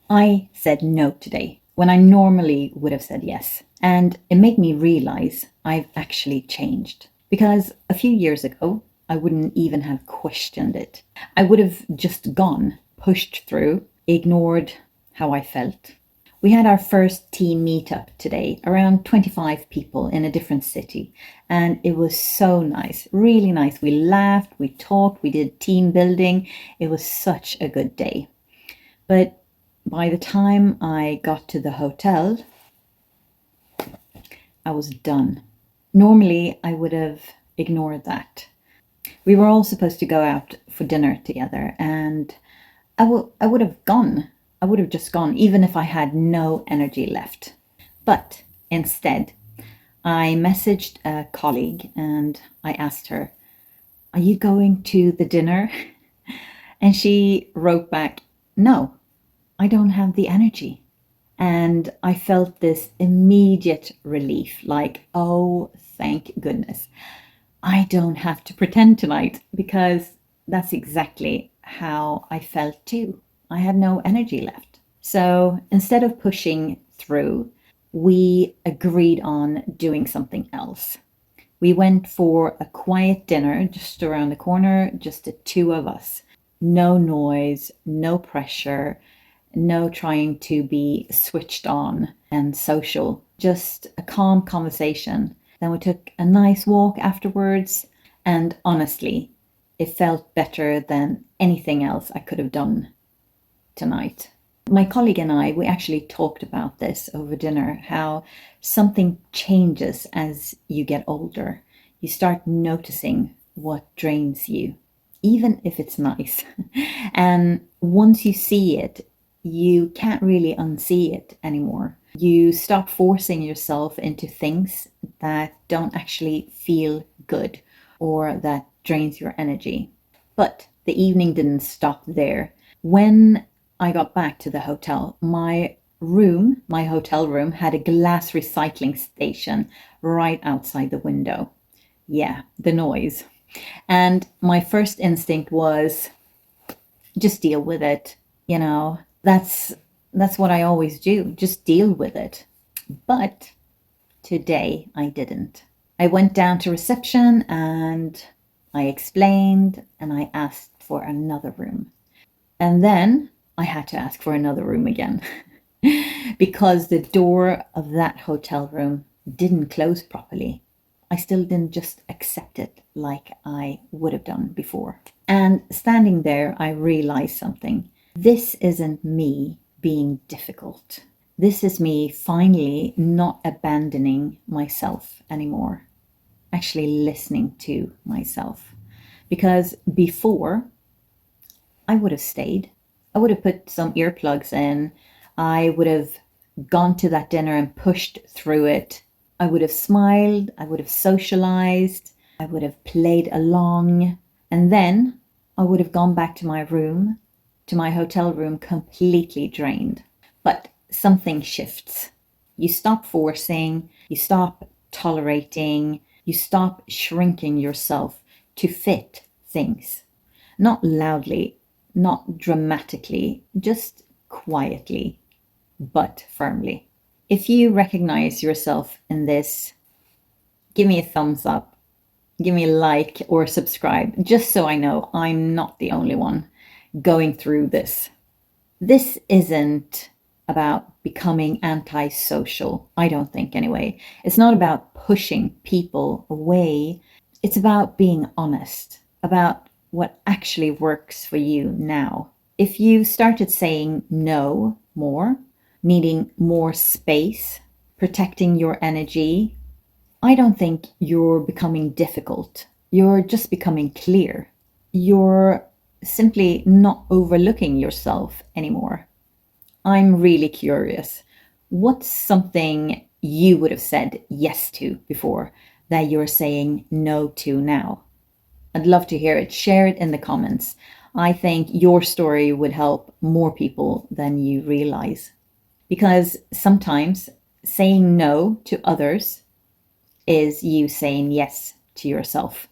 I said no today when I normally would have said yes. And it made me realize I've actually changed. Because a few years ago, I wouldn't even have questioned it. I would have just gone, pushed through, ignored how I felt. We had our first team meetup today, around 25 people in a different city. And it was so nice, really nice. We laughed, we talked, we did team building. It was such a good day. But by the time I got to the hotel, I was done. Normally, I would have ignored that. We were all supposed to go out for dinner together, and I would have gone. I would have just gone, even if I had no energy left. But instead, I messaged a colleague and I asked her, "Are you going to the dinner?" And she wrote back, "No, I don't have the energy." And I felt this immediate relief, like, oh, thank goodness. I don't have to pretend tonight, because that's exactly how I felt too. I had no energy left. So instead of pushing through, we agreed on doing something else. We went for a quiet dinner just around the corner, just the two of us. No noise, no pressure, no trying to be switched on and social, just a calm conversation. Then we took a nice walk afterwards, and honestly, it felt better than anything else I could have done tonight. My colleague and I, we actually talked about this over dinner, how something changes as you get older. You start noticing what drains you, even if it's nice. And once you see it, you can't really unsee it anymore. You stop forcing yourself into things that don't actually feel good or that drains your energy. But the evening didn't stop there. When I got back to the hotel, my hotel room, had a glass recycling station right outside the window. Yeah, the noise. And my first instinct was just deal with it. That's what I always do. Just deal with it. But today I didn't. I went down to reception and I explained and I asked for another room. And then I had to ask for another room again because the door of that hotel room didn't close properly. I still didn't just accept it like I would have done before. And standing there, I realized something. This isn't me being difficult. This is me finally not abandoning myself anymore, actually listening to myself. Because before, I would have stayed. I would have put some earplugs in. I would have gone to that dinner and pushed through it. I would have smiled. I would have socialized. I would have played along. And then I would have gone back to my room, to my hotel room, completely drained. But something shifts. You stop forcing, you stop tolerating, you stop shrinking yourself to fit things. Not loudly, not dramatically, just quietly, but firmly. If you recognize yourself in this, give me a thumbs up, give me a like or subscribe, just so I know I'm not the only one going through this. This isn't about becoming antisocial, I don't think anyway. It's not about pushing people away. It's about being honest, about what actually works for you now. If you started saying no more, needing more space, protecting your energy, I don't think you're becoming difficult. You're just becoming clear. You're simply not overlooking yourself anymore. I'm really curious. What's something you would have said yes to before that you're saying no to now? I'd love to hear it. Share it in the comments. I think your story would help more people than you realize. Because sometimes saying no to others is you saying yes to yourself.